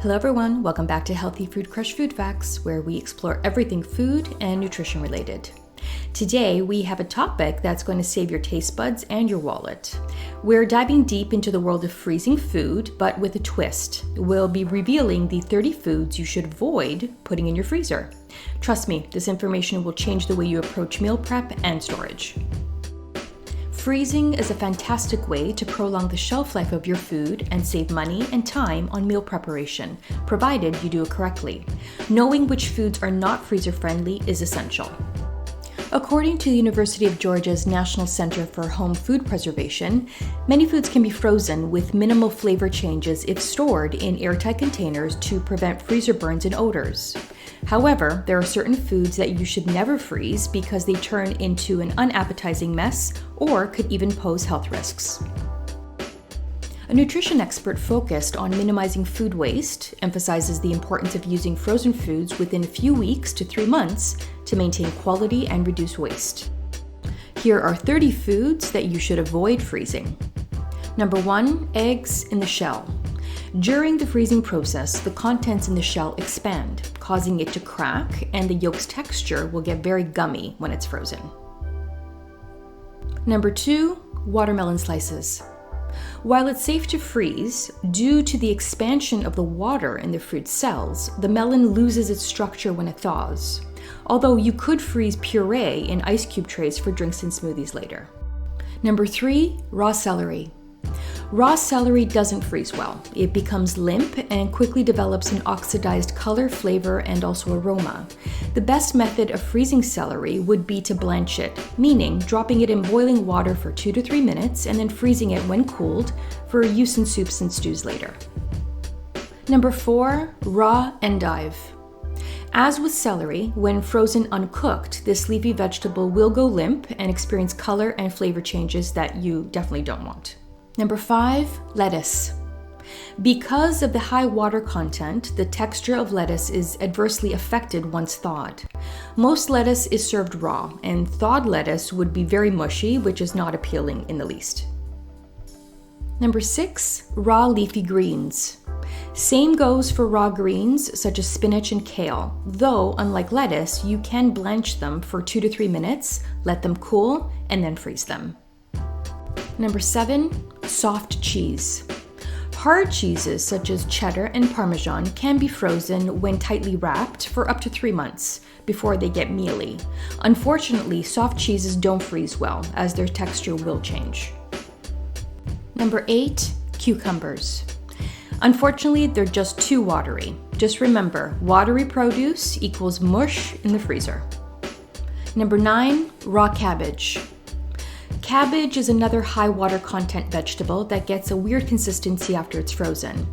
Hello everyone, welcome back to Healthy Food Crush Food Facts, where we explore everything food and nutrition related. Today we have a topic that's going to save your taste buds and your wallet. We're diving deep into the world of freezing food, but with a twist. We'll be revealing the 30 foods you should avoid putting in your freezer. Trust me, this information will change the way you approach meal prep and storage. Freezing is a fantastic way to prolong the shelf life of your food and save money and time on meal preparation, provided you do it correctly. Knowing which foods are not freezer friendly is essential. According to the University of Georgia's National Center for Home Food Preservation, many foods can be frozen with minimal flavor changes if stored in airtight containers to prevent freezer burns and odors. However, there are certain foods that you should never freeze because they turn into an unappetizing mess or could even pose health risks. A nutrition expert focused on minimizing food waste emphasizes the importance of using frozen foods within a few weeks to 3 months to maintain quality and reduce waste. Here are 30 foods that you should avoid freezing. Number 1, eggs in the shell. During the freezing process, the contents in the shell expand, causing it to crack, and the yolk's texture will get very gummy when it's frozen. Number 2, watermelon slices. While it's safe to freeze, due to the expansion of the water in the fruit cells, the melon loses its structure when it thaws. Although you could freeze puree in ice cube trays for drinks and smoothies later. Number 3, raw celery. Raw celery doesn't freeze well. It becomes limp and quickly develops an oxidized color, flavor, and also aroma. The best method of freezing celery would be to blanch it, meaning dropping it in boiling water for 2 to 3 minutes and then freezing it when cooled for use in soups and stews later. Number 4, raw endive. As with celery, when frozen uncooked, this leafy vegetable will go limp and experience color and flavor changes that you definitely don't want. Number 5, lettuce. Because of the high water content, the texture of lettuce is adversely affected once thawed. Most lettuce is served raw, and thawed lettuce would be very mushy, which is not appealing in the least. Number 6, raw leafy greens. Same goes for raw greens such as spinach and kale, though unlike lettuce, you can blanch them for 2 to 3 minutes, let them cool, and then freeze them. Number 7, soft cheese. Hard cheeses such as cheddar and Parmesan can be frozen when tightly wrapped for up to 3 months before they get mealy. Unfortunately, soft cheeses don't freeze well as their texture will change. Number 8, cucumbers. Unfortunately, they're just too watery. Just remember, watery produce equals mush in the freezer. Number 9, raw cabbage. Cabbage is another high water content vegetable that gets a weird consistency after it's frozen.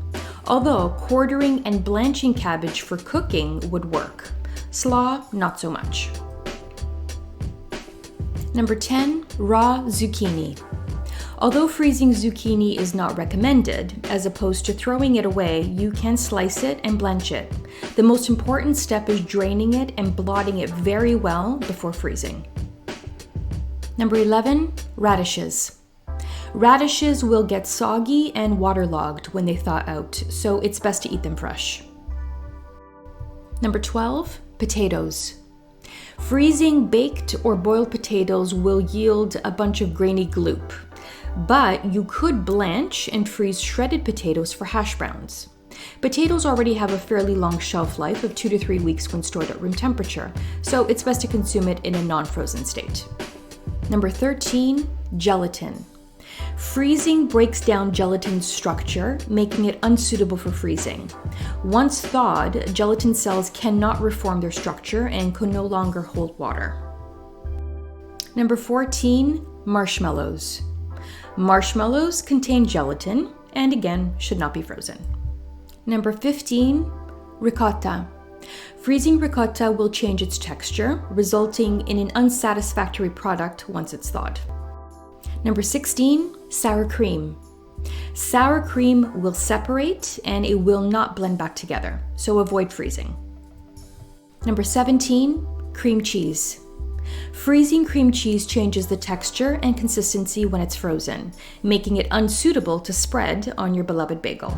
Although quartering and blanching cabbage for cooking would work. Slaw, not so much. Number 10, raw zucchini. Although freezing zucchini is not recommended, as opposed to throwing it away, you can slice it and blanch it. The most important step is draining it and blotting it very well before freezing. Number 11, radishes. Radishes will get soggy and waterlogged when they thaw out, so it's best to eat them fresh. Number 12, potatoes. Freezing baked or boiled potatoes will yield a bunch of grainy gloop, but you could blanch and freeze shredded potatoes for hash browns. Potatoes already have a fairly long shelf life of 2 to 3 weeks when stored at room temperature, so it's best to consume it in a non-frozen state. Number 13, gelatin. Freezing breaks down gelatin's structure, making it unsuitable for freezing. Once thawed, gelatin cells cannot reform their structure and can no longer hold water. Number 14, marshmallows. Marshmallows contain gelatin and again should not be frozen. Number 15, ricotta. Freezing ricotta will change its texture, resulting in an unsatisfactory product once it's thawed. Number 16, sour cream. Sour cream will separate and it will not blend back together, so avoid freezing. Number 17, cream cheese. Freezing cream cheese changes the texture and consistency when it's frozen, making it unsuitable to spread on your beloved bagel.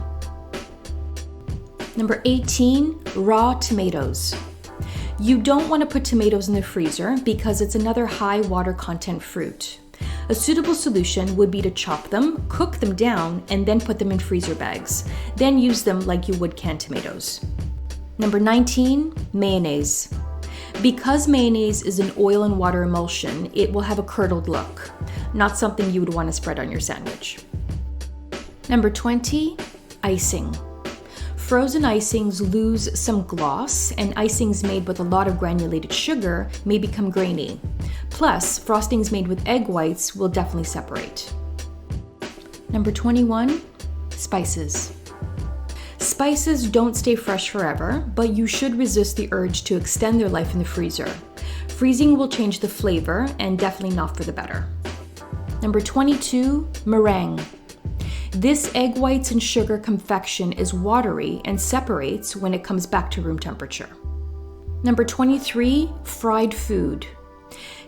Number 18, raw tomatoes. You don't want to put tomatoes in the freezer because it's another high water content fruit. A suitable solution would be to chop them, cook them down, and then put them in freezer bags. Then use them like you would canned tomatoes. Number 19, mayonnaise. Because mayonnaise is an oil and water emulsion, it will have a curdled look, not something you would want to spread on your sandwich. Number 20, icing. Frozen icings lose some gloss, and icings made with a lot of granulated sugar may become grainy. Plus, frostings made with egg whites will definitely separate. Number 21, spices. Spices don't stay fresh forever, but you should resist the urge to extend their life in the freezer. Freezing will change the flavor and definitely not for the better. Number 22, meringue. This egg whites and sugar confection is watery and separates when it comes back to room temperature. Number 23, fried food.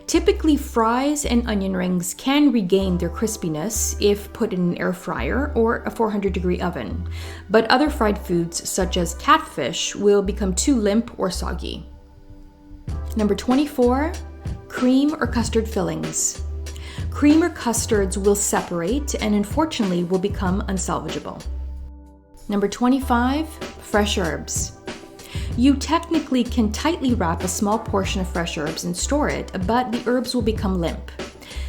Typically, fries and onion rings can regain their crispiness if put in an air fryer or a 400-degree oven, but other fried foods such as catfish will become too limp or soggy. Number 24, cream or custard fillings. Cream or custards will separate and unfortunately will become unsalvageable. Number 25, fresh herbs. You technically can tightly wrap a small portion of fresh herbs and store it, but the herbs will become limp.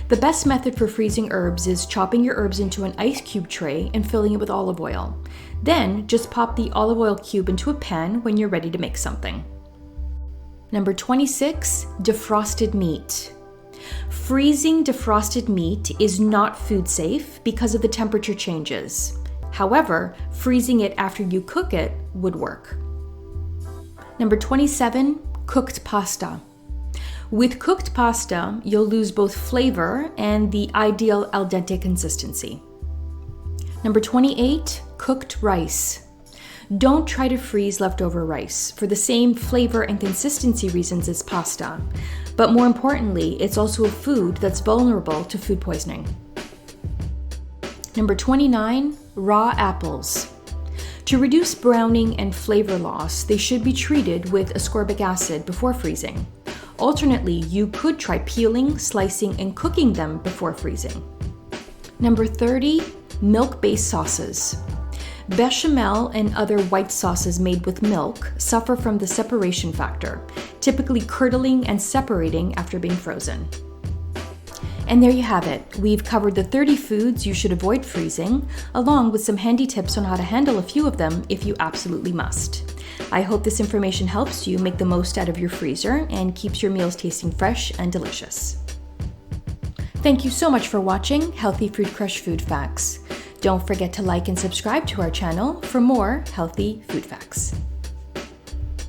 The best method for freezing herbs is chopping your herbs into an ice cube tray and filling it with olive oil. Then just pop the olive oil cube into a pan when you're ready to make something. Number 26, defrosted meat. Freezing defrosted meat is not food safe because of the temperature changes. However, freezing it after you cook it would work. Number 27, cooked pasta. With cooked pasta, you'll lose both flavor and the ideal al dente consistency. Number 28, cooked rice. Don't try to freeze leftover rice for the same flavor and consistency reasons as pasta. But more importantly, it's also a food that's vulnerable to food poisoning. Number 29, raw apples. To reduce browning and flavor loss, they should be treated with ascorbic acid before freezing. Alternately, you could try peeling, slicing, and cooking them before freezing. Number 30, milk-based sauces. Bechamel and other white sauces made with milk suffer from the separation factor, typically curdling and separating after being frozen. And there you have it. We've covered the 30 foods you should avoid freezing, along with some handy tips on how to handle a few of them if you absolutely must. I hope this information helps you make the most out of your freezer and keeps your meals tasting fresh and delicious. Thank you so much for watching Healthy Food Crush Food Facts. Don't forget to like and subscribe to our channel for more healthy food facts.